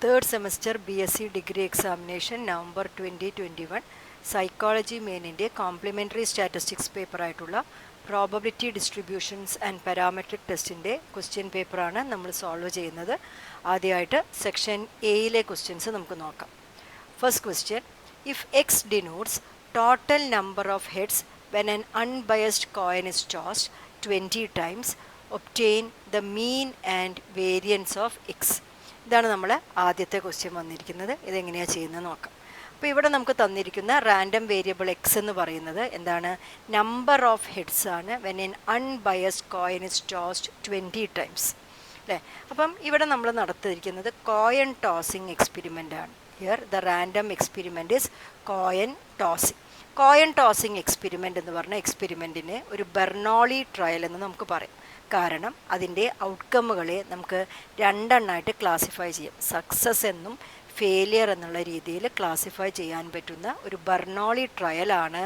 Third semester BSc degree examination November 2021 psychology മെയിനിൻ്റെ complementary statistics പേപ്പറായിട്ടുള്ള probability distributions and parametric ടെസ്റ്റിൻ്റെ question പേപ്പറാണ് നമ്മൾ സോൾവ് ചെയ്യുന്നത്. ആദ്യമായിട്ട് സെക്ഷൻ എയിലെ ക്വസ്റ്റ്യൻസ് നമുക്ക് നോക്കാം. First question, if x denotes total number of heads when an unbiased coin is tossed 20 times, obtain the mean and variance of x. ഇതാണ് നമ്മൾ ആദ്യത്തെ ക്വസ്റ്റ്യൻ വന്നിരിക്കുന്നത്. ഇതെങ്ങനെയാണ് ചെയ്യുന്നത് നോക്കാം. അപ്പോൾ ഇവിടെ നമുക്ക് തന്നിരിക്കുന്ന റാൻഡം വേരിയബിൾ എക്സ് എന്ന് പറയുന്നത് എന്താണ്? നമ്പർ ഓഫ് ഹെഡ്സ് ആണ് when N unbiased coin is tossed 20 times അല്ലേ. അപ്പം ഇവിടെ നമ്മൾ നടത്തിയിരിക്കുന്നത് കോയിൻ ടോസിങ് എക്സ്പെരിമെൻ്റ് ആണ്. Here the random experiment is coin tossing. Coin tossing experiment എന്ന് പറഞ്ഞ എക്സ്പെരിമെൻറ്റിനെ ഒരു ബെർണോളി ട്രയൽ എന്ന് നമുക്ക് പറയാം. കാരണം അതിൻ്റെ ഔട്ട്കമ്മുകളെ നമുക്ക് രണ്ടെണ്ണമായിട്ട് ക്ലാസിഫൈ ചെയ്യാം. സക്സസ് എന്നും ഫെയിലിയർ എന്നുള്ള രീതിയിൽ ക്ലാസിഫൈ ചെയ്യാൻ പറ്റുന്ന ഒരു ബെർണോളി ട്രയലാണ്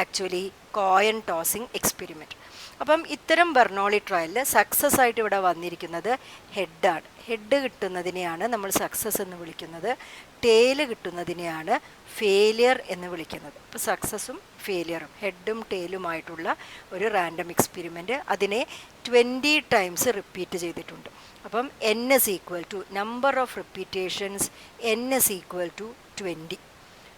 ആക്ച്വലി കോയിൻ ടോസിങ് എക്സ്പെരിമെൻറ്റ്. അപ്പം ഇത്തരം ബെർണോളി ട്രയലിൽ സക്സസ് ആയിട്ട് ഇവിടെ വന്നിരിക്കുന്നത് ഹെഡാണ്. ഹെഡ് കിട്ടുന്നതിനെയാണ് നമ്മൾ സക്സസ് എന്ന് വിളിക്കുന്നത്. ടെയില് കിട്ടുന്നതിനെയാണ് ഫെയിലിയർ എന്ന് വിളിക്കുന്നത്. അപ്പോൾ സക്സസും ഫെയിലിയറും ഹെഡും ടെയിലുമായിട്ടുള്ള ഒരു റാൻഡം എക്സ്പെരിമെൻറ്റ് അതിനെ 20 ടൈംസ് റിപ്പീറ്റ് ചെയ്തിട്ടുണ്ട്. അപ്പം n is equal to number of repetitions n is equal to 20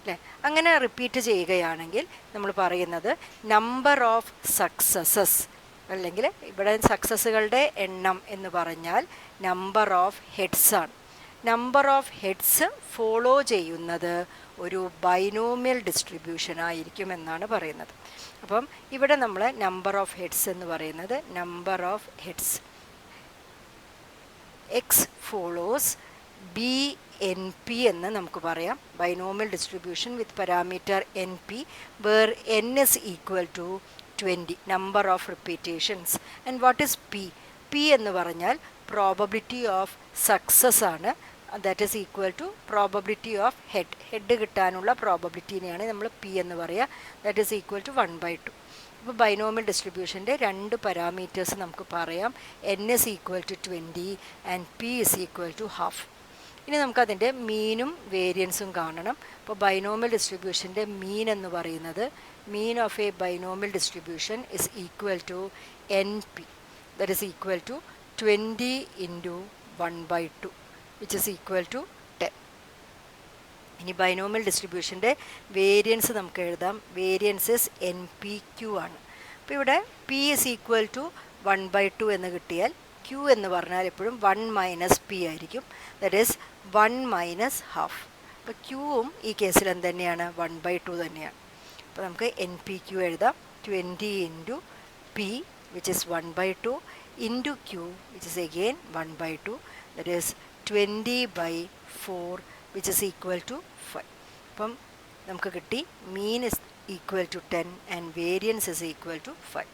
അല്ലേ. അങ്ങനെ റിപ്പീറ്റ് ചെയ്യുകയാണെങ്കിൽ നമ്മൾ പറയുന്നത് നമ്പർ ഓഫ് സക്സസസ്, അല്ലെങ്കിൽ ഇവിടെ സക്സസ്സുകളുടെ എണ്ണം എന്ന് പറഞ്ഞാൽ നമ്പർ ഓഫ് ഹെഡ്സ് ആണ്. നമ്പർ ഓഫ് ഹെഡ്സ് ഫോളോ ചെയ്യുന്നത് ഒരു ബൈനോമിയൽ ഡിസ്ട്രിബ്യൂഷൻ ആയിരിക്കും എന്നാണ് പറയുന്നത്. അപ്പം ഇവിടെ നമ്മൾ നമ്പർ ഓഫ് ഹെഡ്സ് എന്ന് പറയുന്നത് number of heads x follows BNP എന്ന് നമുക്ക് പറയാം. Binomial distribution with parameter NP where n is equal to 20 number of repetitions. And what is P എന്ന് പറഞ്ഞാൽ പ്രോബബിലിറ്റി ഓഫ് സക്സസ് ആണ്. That is equal to probability of head കിട്ടാനുള്ള പ്രോബബിലിറ്റിനെയാണ് നമ്മൾ P എന്ന് പറയുക. That is equal to 1/2. അപ്പോൾ binomial ഡിസ്ട്രിബ്യൂഷൻ്റെ രണ്ട് പാരാമീറ്റേഴ്സ് നമുക്ക് പറയാം. n is equal to 20 and P is equal to half. ഇനി നമുക്കതിൻ്റെ മീനും വേരിയൻസും കാണണം. അപ്പോൾ ബൈനോമിയൽ ഡിസ്ട്രിബ്യൂഷൻ്റെ മീൻ എന്ന് പറയുന്നത് mean of a binomial distribution is equal to NP, that is equal to 20 × 1/2 which is equal to 10. ഇനി ബൈനോമിയൽ ഡിസ്ട്രിബ്യൂഷൻ്റെ വേരിയൻസ് നമുക്ക് എഴുതാം. വേരിയൻസ് ഇസ് NPQ ആണ്. അപ്പോൾ ഇവിടെ P ഇസ് ഈക്വൽ ടു 1/2 എന്ന് കിട്ടിയാൽ Q എന്ന് പറഞ്ഞാൽ എപ്പോഴും 1 - P ആയിരിക്കും. That is 1 - half. അപ്പോൾ Qവും ഈ കേസിൽ എന്ത് തന്നെയാണ്? 1/2 തന്നെയാണ്. അപ്പോൾ നമുക്ക് NPQ എഴുതാം. 20 × P which is 1/2 into Q which is again 1/2. that is 20/4 which is equal to 5. അപ്പം നമുക്ക് കിട്ടി mean is equal to 10 and variance is equal to 5.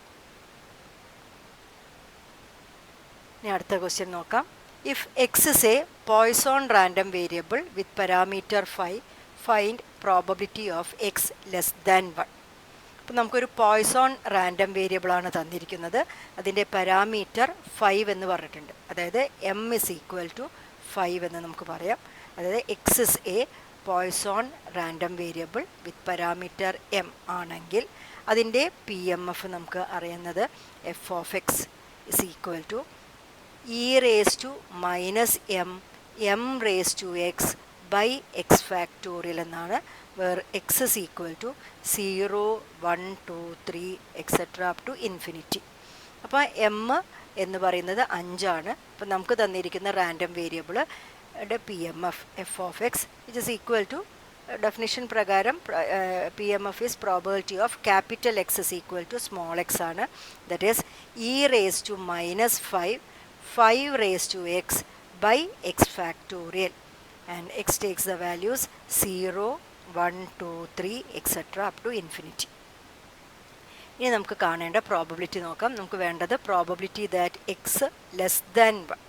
ഇനി അടുത്ത ക്വസ്റ്റ്യൻ നോക്കാം. If X is A Poisson random variable with parameter 5, find probability of X less than 1. അപ്പം നമുക്കൊരു Poisson random വേരിയബിളാണ് തന്നിരിക്കുന്നത്. അതിൻ്റെ പാരാമീറ്റർ 5 എന്ന് പറഞ്ഞിട്ടുണ്ട്. അതായത് m is equal to 5 എന്ന് നമുക്ക് പറയാം. അതായത് X is A Poisson random variable with parameter m ആണെങ്കിൽ അതിൻ്റെ PMF നമുക്ക് അറിയുന്നത് f of x is equal to e raised to minus m raised to x by x factorial എന്നാണ്. Where x is equal to 0, 1, 2, 3 etc. up to infinity. അപ്പോൾ m എന്ന് പറയുന്നത് 5 ആണ്. അപ്പോൾ നമുക്ക് തന്നിരിക്കുന്ന random variable PMF f of x which is equal to definition പ്രകാരം PMF is probability of capital X is equal to small x ആണ്. that is e raised to minus 5 raised to x by x factorial, and x takes the values 0, 1, 2, 3 etc. up to infinity. ഇനി നമുക്ക് കാണേണ്ട probability നോക്കാം. നമുക്ക് വേണ്ടത് probability that X less than 1.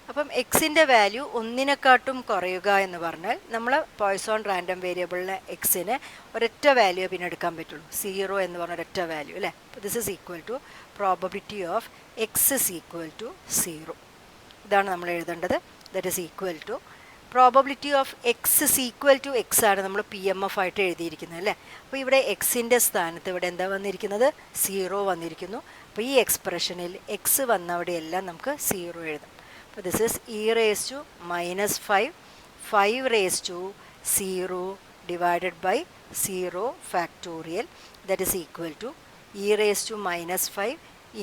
അപ്പം എക്സിൻ്റെ value 1നെക്കാട്ടും കുറയുക എന്ന് പറഞ്ഞാൽ നമ്മൾ പോയ്സോൺ റാൻഡം വേരിയബിളിന് എക്സിന് ഒരൊറ്റ വാല്യൂ പിന്നെ എടുക്കാൻ പറ്റുള്ളൂ. 0 എന്ന് പറഞ്ഞ ഒരൊറ്റ വാല്യൂ അല്ലേ. അപ്പോൾ this is equal to probability of x is equal to 0. ഇതാണ് നമ്മൾ എഴുതേണ്ടത്. That is equal to probability of x is equal to x ആണ് നമ്മൾ പി എം എഫ് ആയിട്ട് എഴുതിയിരിക്കുന്നത് അല്ലേ. അപ്പോൾ ഇവിടെ എക്സിൻ്റെ സ്ഥാനത്ത് ഇവിടെ എന്താ വന്നിരിക്കുന്നത്, 0 വന്നിരിക്കുന്നു. അപ്പോൾ ഈ എക്സ്പ്രഷനിൽ എക്സ് വന്നവിടെയെല്ലാം നമുക്ക് 0 എഴുതാം. അപ്പോൾ this is e⁻⁻5 5 raised to 0 divided by 0 factorial, that is equal to e⁻⁻5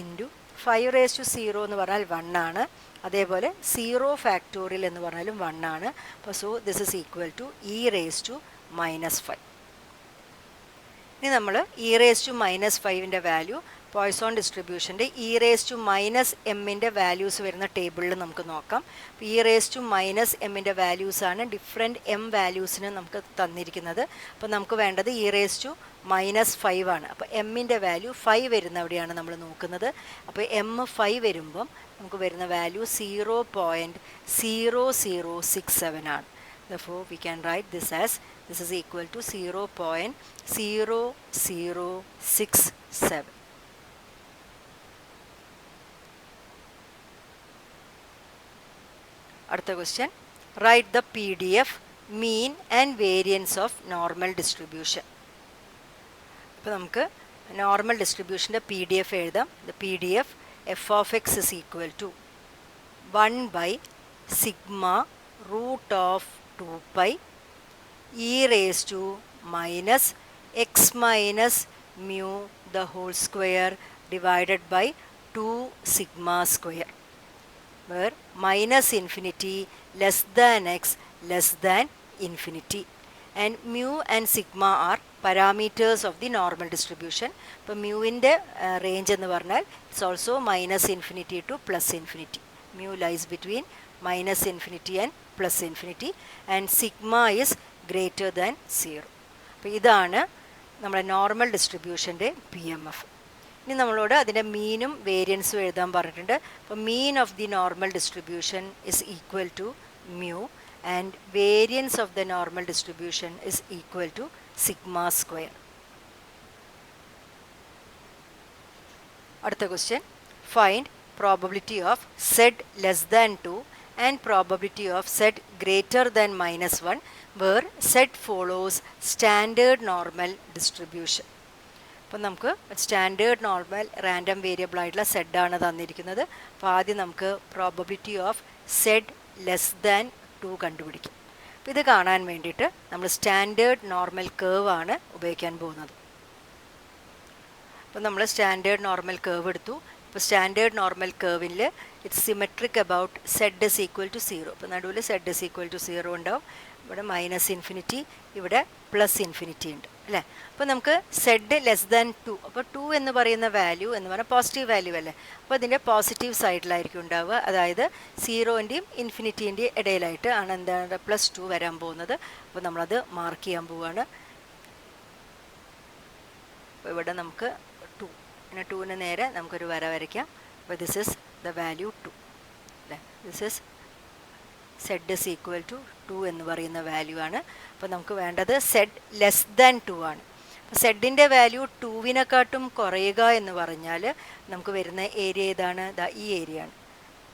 into 5 raised to 0 എന്ന് പറഞ്ഞാൽ 1 ആണ്. അതേപോലെ 0 ഫാക്ടോറിയൽ എന്ന് പറഞ്ഞാലും 1 ആണ്. അപ്പോൾ so this is equal to e⁻⁻5. ഇനി നമ്മൾ e⁻⁻5ൻ്റെ വാല്യൂ പോയ്സോൺ ഡിസ്ട്രിബ്യൂഷൻ്റെ e⁻⁻m വാല്യൂസ് വരുന്ന ടേബിളിൽ നമുക്ക് നോക്കാം. അപ്പോൾ e⁻⁻m വാല്യൂസാണ് ഡിഫറെൻറ്റ് m വാല്യൂസിന് നമുക്ക് തന്നിരിക്കുന്നത്. അപ്പോൾ നമുക്ക് വേണ്ടത് e⁻⁻5 ആണ്. അപ്പോൾ m വാല്യൂ 5 വരുന്നവിടെയാണ് നമ്മൾ നോക്കുന്നത്. അപ്പോൾ m 5 വരുമ്പം നമുക്ക് വരുന്ന വാല്യൂ 0.0067 ആണ്. Therefore we can write this as this is equal to 0.0067. അടുത്ത question, write the PDF mean and variance of normal distribution. അപ്പോൾ നമുക്ക് നോർമൽ ഡിസ്ട്രിബ്യൂഷൻ്റെ PDF എഴുതാം. The PDF f of x is equal to 1/((2)) e⁻x mu the whole square divided by 2σ², where -infinity less than x less than infinity, and mu and sigma are parameters of the normal distribution. ഇപ്പോൾ മ്യൂവിൻ്റെ range എന്ന് പറഞ്ഞാൽ it's also -infinity to +infinity. mu lies between -infinity and +infinity, and sigma is greater than 0. അപ്പോൾ ഇതാണ് നമ്മുടെ normal ഡിസ്ട്രിബ്യൂഷൻ്റെ PMF. ഇനി നമ്മളോട് അതിൻ്റെ മീനും വേരിയൻസും എഴുതാൻ പറഞ്ഞിട്ടുണ്ട്. അപ്പോൾ mean of the normal distribution is equal to mu and variance of the normal distribution is equal to σ². അടുത്ത question, find probability of z less than 2 and probability of z greater than -1 where z follows standard normal distribution. അപ്പോൾ നമുക്ക് standard normal random variable ആയിട്ടുള്ള z ആണ് തന്നിരിക്കുന്നത്. അപ്പോൾ ആദ്യം നമുക്ക് probability of z less than 2 കണ്ടുപിടിക്കും. അപ്പോൾ ഇത് കാണാൻ വേണ്ടിയിട്ട് നമ്മൾ സ്റ്റാൻഡേർഡ് നോർമൽ കേർവ് ആണ് ഉപയോഗിക്കാൻ പോകുന്നത്. അപ്പോൾ നമ്മൾ സ്റ്റാൻഡേർഡ് നോർമൽ കേർവ് എടുത്തു. ഇപ്പോൾ സ്റ്റാൻഡേർഡ് നോർമൽ കേർവിൽ it's symmetric about z is equal to 0. അപ്പോൾ നടുവിൽ z is equal to 0 ഉണ്ടാവും. ഇവിടെ -infinity, ഇവിടെ +infinity ഉണ്ട് അല്ലേ. അപ്പോൾ നമുക്ക് z less than 2, അപ്പോൾ 2 എന്ന് പറയുന്ന വാല്യൂ എന്ന് പറഞ്ഞാൽ പോസിറ്റീവ് വാല്യൂ അല്ലേ. അപ്പോൾ അതിൻ്റെ പോസിറ്റീവ് സൈഡിലായിരിക്കും ഉണ്ടാവുക. അതായത് 0ൻ്റെയും ഇൻഫിനിറ്റീൻ്റെയും ഇടയിലായിട്ട് ആണ് എന്താണ് +2 വരാൻ പോകുന്നത്. അപ്പോൾ നമ്മളത് മാർക്ക് ചെയ്യാൻ പോവുകയാണ്. അപ്പോൾ ഇവിടെ നമുക്ക് 2, പിന്നെ 2ന് നേരെ നമുക്കൊരു വര വരയ്ക്കാം. അപ്പോൾ ദിസ് ഇസ് ദ വാല്യൂ 2 അല്ലേ. This is z is equal to 2 എന്ന് പറയുന്ന വാല്യൂ ആണ്. അപ്പോൾ നമുക്ക് വേണ്ടത് z less than 2 ആണ്. അപ്പോൾ സെഡിൻ്റെ വാല്യൂ 2വിനെക്കാട്ടും കുറയുക എന്ന് പറഞ്ഞാൽ നമുക്ക് വരുന്ന ഏരിയ ഏതാണ്, ഈ ഏരിയ ആണ്.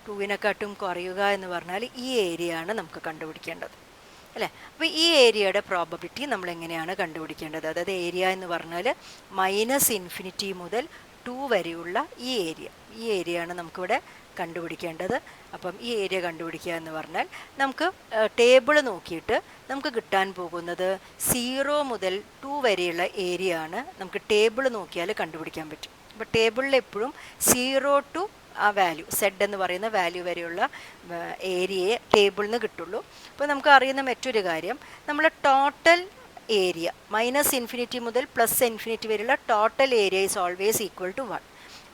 2വിനെക്കാട്ടും കുറയുക എന്ന് പറഞ്ഞാൽ ഈ ഏരിയ ആണ് നമുക്ക് കണ്ടുപിടിക്കേണ്ടത് അല്ലേ. അപ്പോൾ ഈ ഏരിയയുടെ പ്രോബബിലിറ്റി നമ്മൾ എങ്ങനെയാണ് കണ്ടുപിടിക്കേണ്ടത്, അതായത് ഏരിയ എന്ന് പറഞ്ഞാൽ -infinity മുതൽ 2 വരെയുള്ള ഈ ഏരിയയാണ് നമുക്കിവിടെ കണ്ടുപിടിക്കേണ്ടത്. അപ്പം ഈ ഏരിയ കണ്ടുപിടിക്കുക എന്ന് പറഞ്ഞാൽ നമുക്ക് ടേബിൾ നോക്കിയിട്ട് നമുക്ക് കിട്ടാൻ പോകുന്നത് 0 മുതൽ 2 വരെയുള്ള ഏരിയ ആണ് നമുക്ക് ടേബിൾ നോക്കിയാൽ കണ്ടുപിടിക്കാൻ പറ്റും. അപ്പോൾ ടേബിളിൽ എപ്പോഴും 0 to ആ വാല്യൂ z എന്ന് പറയുന്ന വാല്യൂ വരെയുള്ള ഏരിയയെ ടേബിളിൽ നിന്ന് കിട്ടുള്ളൂ. അപ്പോൾ നമുക്ക് അറിയുന്ന മറ്റൊരു കാര്യം, നമ്മൾ ടോട്ടൽ ഏരിയ -infinity മുതൽ +infinity വരെയുള്ള total area is always equal to 1.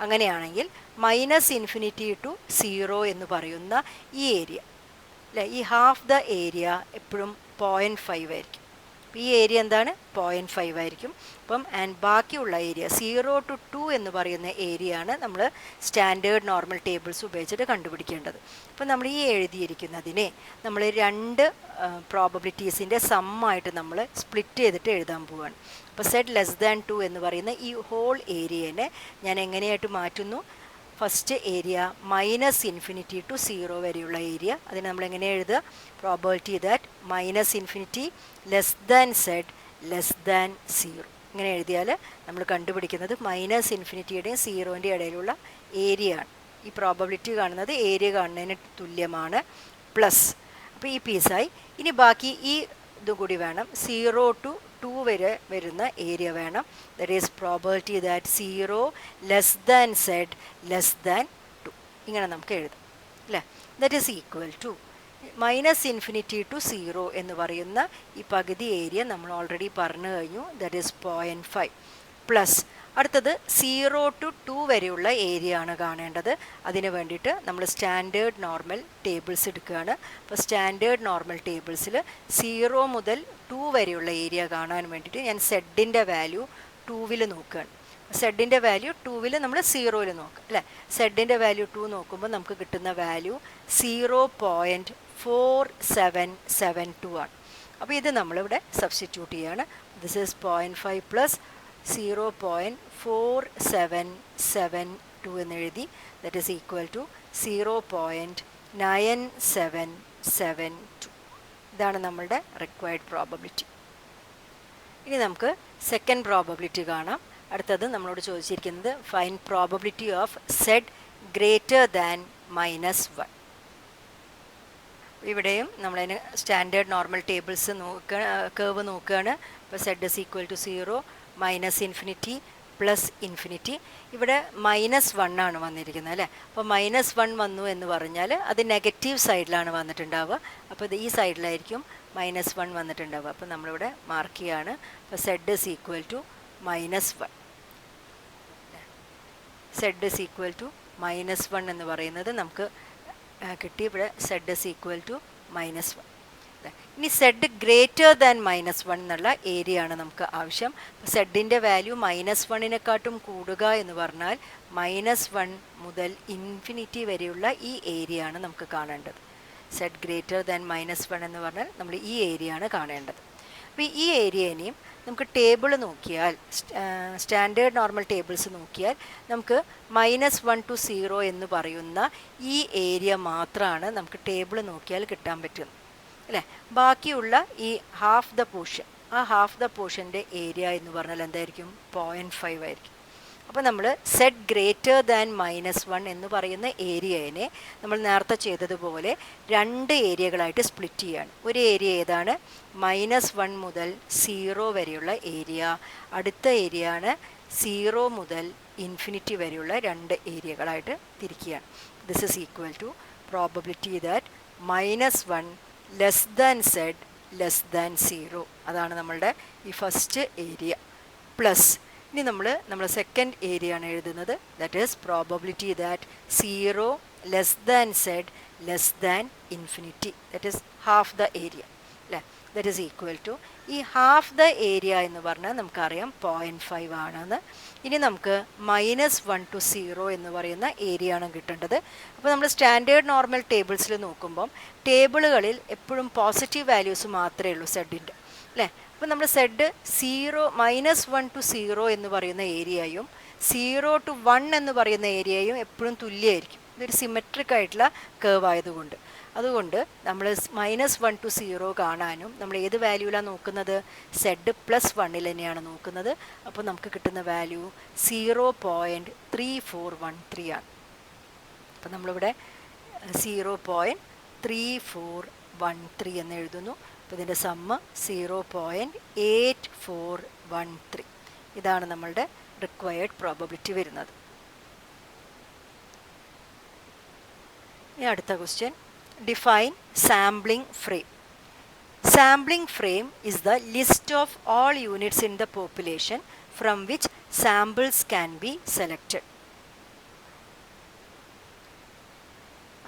അങ്ങനെയാണെങ്കിൽ -infinity to 0 എന്ന് പറയുന്ന ഈ ഏരിയ അല്ലേ, ഈ ഹാഫ് ദ ഏരിയ എപ്പോഴും 0.5 ആയിരിക്കും. അപ്പോൾ ഈ ഏരിയ എന്താണ്, 0.5 ആയിരിക്കും. അപ്പം ബാക്കിയുള്ള ഏരിയ 0 to 2 എന്ന് പറയുന്ന ഏരിയ ആണ് നമ്മൾ സ്റ്റാൻഡേർഡ് നോർമൽ ടേബിൾസ് ഉപയോഗിച്ചിട്ട് കണ്ടുപിടിക്കേണ്ടത്. അപ്പം നമ്മൾ ഈ എഴുതിയിരിക്കുന്നതിനെ നമ്മൾ 2 പ്രോബബിലിറ്റീസിൻ്റെ സമ്മായിട്ട് നമ്മൾ സ്പ്ലിറ്റ് ചെയ്തിട്ട് എഴുതാൻ പോവുകയാണ്. അപ്പോൾ z less than 2 എന്ന് പറയുന്ന ഈ ഹോൾ ഏരിയനെ ഞാൻ എങ്ങനെയായിട്ട് മാറ്റുന്നു, ഫസ്റ്റ് ഏരിയ -∞ to 0 വരെയുള്ള ഏരിയ. അതിന് നമ്മൾ എങ്ങനെ എഴുതുക? Probability that -∞ less than Z less than 0. ഇങ്ങനെ എഴുതിയാൽ നമ്മൾ കണ്ടുപിടിക്കുന്നത് -∞യുടെയും 0ൻ്റെയും ഇടയിലുള്ള ഏരിയ ആണ്. ഈ പ്രോബബിലിറ്റി കാണുന്നത് ഏരിയ കാണുന്നതിന് തുല്യമാണ്. പ്ലസ്, അപ്പോൾ ഈ പീസായി. ഇനി ബാക്കി ഈ ഇതും കൂടി വേണം. 0 to 2 വരെ വരുന്ന ഏരിയ വേണം. That is probability that 0 less than Z less than 2. ഇങ്ങനെ നമുക്ക് എഴുതാം അല്ലേ? That is equal to -∞ to 0 എന്ന് പറയുന്ന ഈ പകുതി ഏരിയ നമ്മൾ ഓൾറെഡി പറഞ്ഞു കഴിഞ്ഞു. ദറ്റ് ഈസ് 0.5 പ്ലസ് അടുത്തത് 0 to 2 വരെയുള്ള ഏരിയ ആണ് കാണേണ്ടത്. അതിന് വേണ്ടിയിട്ട് നമ്മൾ സ്റ്റാൻഡേർഡ് നോർമൽ ടേബിൾസ് എടുക്കുകയാണ്. അപ്പോൾ സ്റ്റാൻഡേർഡ് നോർമൽ ടേബിൾസിൽ 0 മുതൽ 2 വരെയുള്ള ഏരിയ കാണാൻ വേണ്ടിയിട്ട് ഞാൻ സെഡിൻ്റെ വാല്യൂ 2-ൽ നോക്കുകയാണ്. സെഡിൻ്റെ വാല്യൂ 2-ൽ നമ്മൾ 0-ൽ നോക്കുക അല്ലേ? സെഡിൻ്റെ വാല്യൂ 2 നോക്കുമ്പോൾ നമുക്ക് കിട്ടുന്ന വാല്യൂ 0.4772 ആണ്. അപ്പോൾ ഇത് നമ്മളിവിടെ സബ്സ്റ്റിറ്റ്യൂട്ട് ചെയ്യാണ്. ദിസ് ഈസ് 0.5 പ്ലസ് 0.4772 എന്ന് എഴുതി. That is equal to 0.9772. ഇതാണ് നമ്മളുടെ റിക്വയർഡ് പ്രോബബിലിറ്റി. ഇനി നമുക്ക് സെക്കൻഡ് പ്രോബബിലിറ്റി കാണാം. അടുത്തത് നമ്മളോട് ചോദിച്ചിരിക്കുന്നത് find probability of z greater than -1. ഇവിടെയും നമ്മളതിന് സ്റ്റാൻഡേർഡ് നോർമൽ ടേബിൾസ് കേർവ് നോക്കുകയാണ്. ഇപ്പോൾ z is equal to 0 -∞ plus infinity. ഇവിടെ -1 ആണ് വന്നിരിക്കുന്നത് അല്ലേ? അപ്പോൾ -1 വന്നു എന്ന് പറഞ്ഞാൽ അത് നെഗറ്റീവ് സൈഡിലാണ് വന്നിട്ടുണ്ടാവുക. അപ്പോൾ ഇത് ഈ സൈഡിലായിരിക്കും -1 വന്നിട്ടുണ്ടാവുക. അപ്പോൾ നമ്മളിവിടെ മാർക്ക് ചെയ്യാണ്. അപ്പോൾ z is equal to -1. Z is equal to -1 എന്ന് പറയുന്നത് നമുക്ക് കിട്ടി. ഇവിടെ സെഡ് ഇസ് ഈക്വൽ ടു -1. ഇനി സെഡ് ഗ്രേറ്റർ ദാൻ -1 എന്നുള്ള ഏരിയ ആണ് നമുക്ക് ആവശ്യം. സെഡിൻ്റെ വാല്യൂ -1-നെക്കാട്ടും കൂടുക എന്ന് പറഞ്ഞാൽ -1 മുതൽ ഇൻഫിനിറ്റി വരെയുള്ള ഈ ഏരിയ ആണ് നമുക്ക് കാണേണ്ടത്. സെഡ് ഗ്രേറ്റർ ദാൻ -1 എന്ന് പറഞ്ഞാൽ നമ്മൾ ഈ ഏരിയ ആണ് കാണേണ്ടത്. അപ്പോൾ ഈ ഏരിയനെയും നമുക്ക് ടേബിൾ നോക്കിയാൽ, സ്റ്റാൻഡേർഡ് നോർമൽ ടേബിൾസ് നോക്കിയാൽ നമുക്ക് -1 to 0 എന്ന് പറയുന്ന ഈ ഏരിയ മാത്രമാണ് നമുക്ക് ടേബിൾ നോക്കിയാൽ കിട്ടാൻ പറ്റുന്നത് അല്ലേ? ബാക്കിയുള്ള ഈ ഹാഫ് ദ പോർഷൻ, ആ ഹാഫ് ദ പോർഷൻ്റെ ഏരിയ എന്ന് പറഞ്ഞാൽ എന്തായിരിക്കും? 0.5 ആയിരിക്കും. അപ്പോൾ നമ്മൾ സെഡ് ഗ്രേറ്റർ ദാൻ -1 എന്ന് പറയുന്ന ഏരിയനെ നമ്മൾ നേരത്തെ ചെയ്തതുപോലെ 2 ഏരിയകളായിട്ട് സ്പ്ലിറ്റ് ചെയ്യുകയാണ്. ഒരു ഏരിയ ഏതാണ്? -1 മുതൽ 0 വരെയുള്ള ഏരിയ. അടുത്ത ഏരിയ ആണ് 0 മുതൽ ഇൻഫിനിറ്റി വരെയുള്ള 2 ഏരിയകളായിട്ട് തിരിക്കുകയാണ്. This is equal to probability that -1 less than Z less than 0. അതാണ് നമ്മളുടെ ഈ ഫസ്റ്റ് ഏരിയ. പ്ലസ് ഇനി നമ്മൾ സെക്കൻഡ് ഏരിയ ആണ് എഴുതുന്നത്. That is probability that 0 less than Z less than infinity. That is half the area അല്ലേ? That is equal to ഈ half the area എന്ന് പറഞ്ഞാൽ നമുക്കറിയാം 0.5 ആണെന്ന്. ഇനി നമുക്ക് -1 to 0 എന്ന് പറയുന്ന ഏരിയ ആണ് കിട്ടേണ്ടത്. അപ്പോൾ നമ്മൾ സ്റ്റാൻഡേർഡ് നോർമൽ ടേബിൾസിൽ നോക്കുമ്പം ടേബിളുകളിൽ എപ്പോഴും പോസിറ്റീവ് വാല്യൂസ് മാത്രമേ ഉള്ളൂ സെഡിൻ്റെ അല്ലേ? അപ്പോൾ നമ്മൾ സെഡ് -1 to 0 എന്ന് പറയുന്ന ഏരിയയും 0 to 1 എന്ന് പറയുന്ന ഏരിയയും എപ്പോഴും തുല്യമായിരിക്കും. ഇതൊരു സിമെട്രിക് ആയിട്ടുള്ള കേർവ് ആയതുകൊണ്ട്. അതുകൊണ്ട് നമ്മൾ -1 to 0 കാണാനും നമ്മൾ ഏത് വാല്യൂലാണ് നോക്കുന്നത്? സെഡ് +1 തന്നെയാണ് നോക്കുന്നത്. അപ്പോൾ നമുക്ക് കിട്ടുന്ന വാല്യൂ 0.3413 ആണ്. അപ്പോൾ നമ്മളിവിടെ 0.3413 എന്ന് എഴുതുന്നു. അപ്പോൾ ഇതിൻ്റെ സമ്മ് 0.8413. ഇതാണ് നമ്മളുടെ റിക്വയർഡ് പ്രോബബിലിറ്റി വരുന്നത്. ഇനി അടുത്ത question, define sampling frame. Sampling frame is the list of all units in the population from which samples can be selected.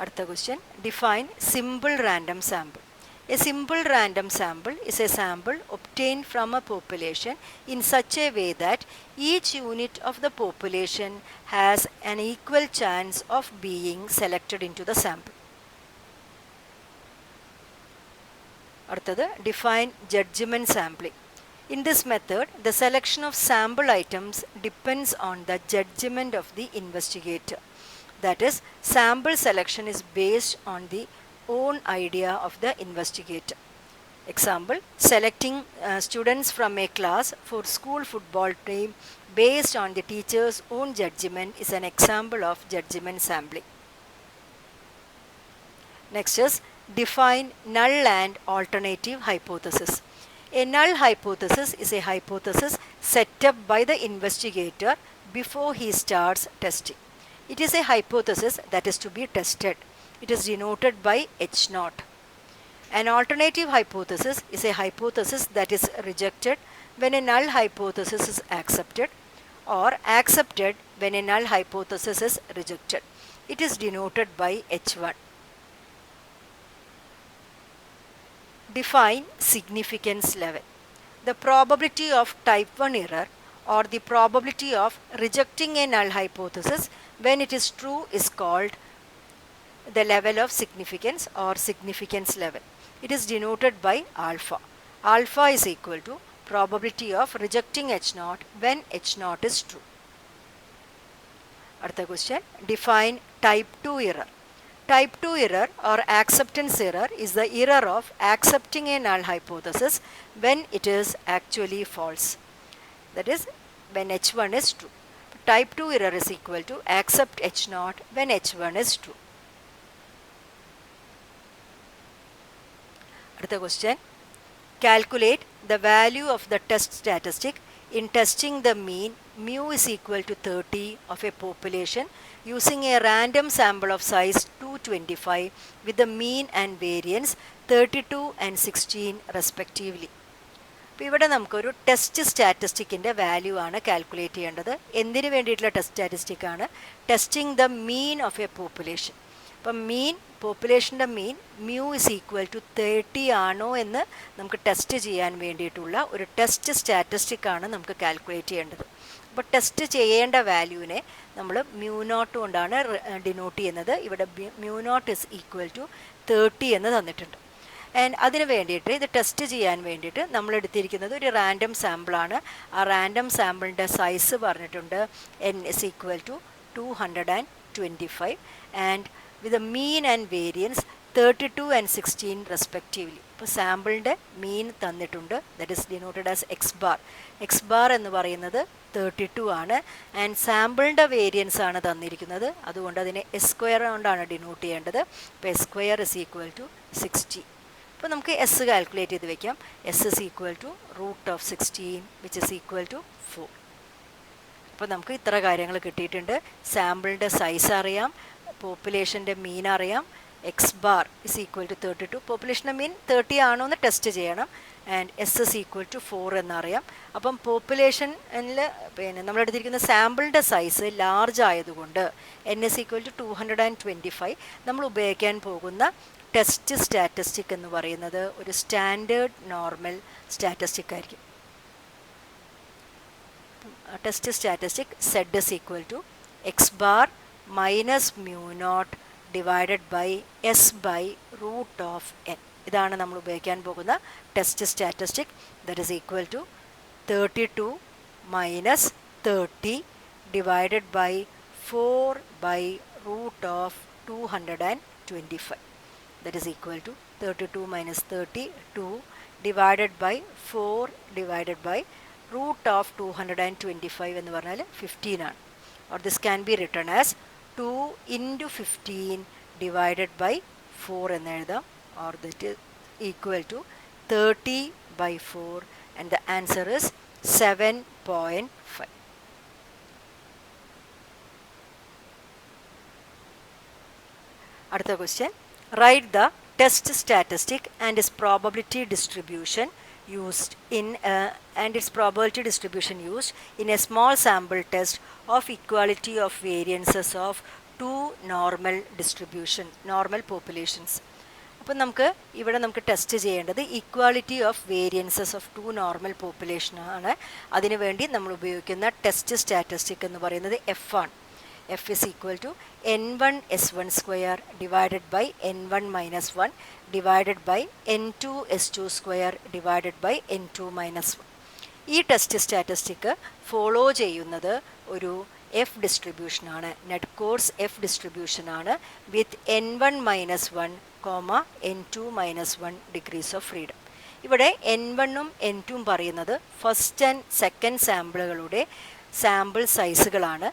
അടുത്ത question, define simple random sample. A simple random sample is a sample obtained from a population in such a way that each unit of the population has an equal chance of being selected into the sample. അടുത്തത്, define judgment sampling. In this method, the selection of sample items depends on the judgment of the investigator. That is, sample selection is based on the own idea of the investigator. Example, selecting students from a class for school football team based on the teacher's own judgment is an example of judgment sampling. Next is define null and alternative hypothesis. A null hypothesis is a hypothesis set up by the investigator before he starts testing. It is a hypothesis that is to be tested. It is denoted by H0. An alternative hypothesis is a hypothesis that is rejected when a null hypothesis is accepted, or accepted when a null hypothesis is rejected. It is denoted by H1. Define significance level. The probability of type 1 error or the probability of rejecting a null hypothesis when it is true is called the level of significance or significance level. It is denoted by alpha. Alpha is equal to probability of rejecting H0 when H0 is true. അടുത്ത question, define type 2 error. Type 2 error or acceptance error is the error of accepting a null hypothesis when it is actually false. That is, when H1 is true. Type 2 error is equal to accept H0 when H1 is true. അടുത്ത question, calculate the value of the test statistic in testing the mean mu is equal to 30 of a population using a random sample of size 225 with the mean and variance 32 and 16 respectively. അപ്പോൾ ഇവിടെ നമുക്കൊരു test സ്റ്റാറ്റിസ്റ്റിക്കിൻ്റെ value ആണ് calculate ചെയ്യേണ്ടത്. എന്തിനു വേണ്ടിയിട്ടുള്ള test statistic ആണ്? Testing the mean of A population. അപ്പം മീൻ, പോപ്പുലേഷൻ്റെ മീൻ mu is equal to 30 ആണോ എന്ന് നമുക്ക് ടെസ്റ്റ് ചെയ്യാൻ വേണ്ടിയിട്ടുള്ള ഒരു ടെസ്റ്റ് സ്റ്റാറ്റിസ്റ്റിക് ആണ് നമുക്ക് കാൽക്കുലേറ്റ് ചെയ്യേണ്ടത്. അപ്പോൾ ടെസ്റ്റ് ചെയ്യേണ്ട വാല്യൂവിനെ നമ്മൾ മ്യൂ നോട്ട് കൊണ്ടാണ് ഡിനോട്ട് ചെയ്യുന്നത്. ഇവിടെ mu naught is equal to 30 എന്ന് തന്നിട്ടുണ്ട്. ആൻഡ് അതിന് വേണ്ടിയിട്ട് ഇത് ടെസ്റ്റ് ചെയ്യാൻ വേണ്ടിയിട്ട് നമ്മൾ എടുത്തിരിക്കുന്നത് ഒരു റാൻഡം സാമ്പിളാണ്. ആ റാൻഡം സാമ്പിളിൻ്റെ സൈസ് പറഞ്ഞിട്ടുണ്ട് n is equal to 225 and with the mean and variance 32 and 16 respectively. ഇപ്പോൾ സാമ്പിളിൻ്റെ മീൻ തന്നിട്ടുണ്ട്, that is denoted as X bar. X bar എന്ന് പറയുന്നത് 32 ആണ്. ആൻഡ് സാമ്പിളിൻ്റെ വേരിയൻസ് ആണ് തന്നിരിക്കുന്നത്, അതുകൊണ്ട് അതിനെ എസ് സ്ക്വയർ കൊണ്ടാണ് ഡിനോട്ട് ചെയ്യേണ്ടത്. ഇപ്പോൾ s square is equal to 60. അപ്പോൾ നമുക്ക് എസ് കാൽക്കുലേറ്റ് ചെയ്ത് വെക്കാം. S is equal to √16 which is equal to 4. അപ്പോൾ നമുക്ക് ഇത്ര കാര്യങ്ങൾ കിട്ടിയിട്ടുണ്ട്. സാമ്പിളിൻ്റെ സൈസ് അറിയാം, പോപ്പുലേഷൻ്റെ മീൻ അറിയാം, x bar is equal to 32, പോപ്പുലേഷൻ്റെ മീൻ 30 ആണോ എന്ന് ടെസ്റ്റ് ചെയ്യണം, and s is equal to 4 എന്നറിയാം. അപ്പം പോപ്പുലേഷനിൽ പിന്നെ നമ്മളെടുത്തിരിക്കുന്ന സാമ്പിളിൻ്റെ സൈസ് ലാർജ് ആയതുകൊണ്ട് n ഇസ് ഈക്വൽ ടു 225 നമ്മൾ ഉപയോഗിക്കാൻ പോകുന്ന ടെസ്റ്റ് സ്റ്റാറ്റിസ്റ്റിക് എന്ന് പറയുന്നത് ഒരു സ്റ്റാൻഡേർഡ് നോർമൽ സ്റ്റാറ്റിസ്റ്റിക് ആയിരിക്കും. Test statistic z is equal to x bar minus mu not divided by s by root of n. ഇതാണ് നമ്മൾ ഉപയോഗിക്കാൻ പോകുന്ന test statistic. That is equal to 32 minus 30 divided by 4 by root of 225. That is equal to 32 minus 30, 2 divided by 4 divided by root of 225 എന്ന് പറഞ്ഞാൽ 15 ആണ്. Or this can be written as 2 into 15 divided by 4 എന്ന് എഴുതാം. Or that is equal to 30 by 4 and the answer is 7.5. അടുത്ത question, write the test statistic and its probability distribution used in a small sample test of equality of variances of two normal populations. അപ്പോൾ നമുക്ക് test ചെയ്യേണ്ടത് equality of variances of 2 normal population ആണ്. അതിനുവേണ്ടി നമ്മൾ ഉപയോഗിക്കുന്ന test statistic എന്ന് പറയുന്നത് F ആണ്. F is equal to n1 s1 square divided by n1 minus 1 divided by n2 s2 square divided by n2 minus 1. ഈ ടെസ്റ്റ് സ്റ്റാറ്റിസ്റ്റിക് ഫോളോ ചെയ്യുന്നത് ഒരു എഫ് ഡിസ്ട്രിബ്യൂഷനാണ്, നെറ്റ് കോഴ്സ് എഫ് ഡിസ്ട്രിബ്യൂഷനാണ് with N1-1, N2-1 degrees of freedom. ഇവിടെ N1ഉം N2ഉം പറയുന്നത് ഫസ്റ്റ് ആൻഡ് സെക്കൻഡ് സാമ്പിളുകളുടെ സാമ്പിൾ സൈസുകളാണ്.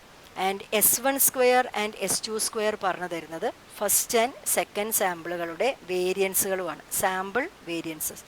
ആൻഡ് S1² ആൻഡ് S2² പറഞ്ഞു തരുന്നത് ഫസ്റ്റ് ആൻഡ് സെക്കൻഡ് സാമ്പിളുകളുടെ വേരിയൻസുകളുമാണ്, സാമ്പിൾ വേരിയൻസസ്.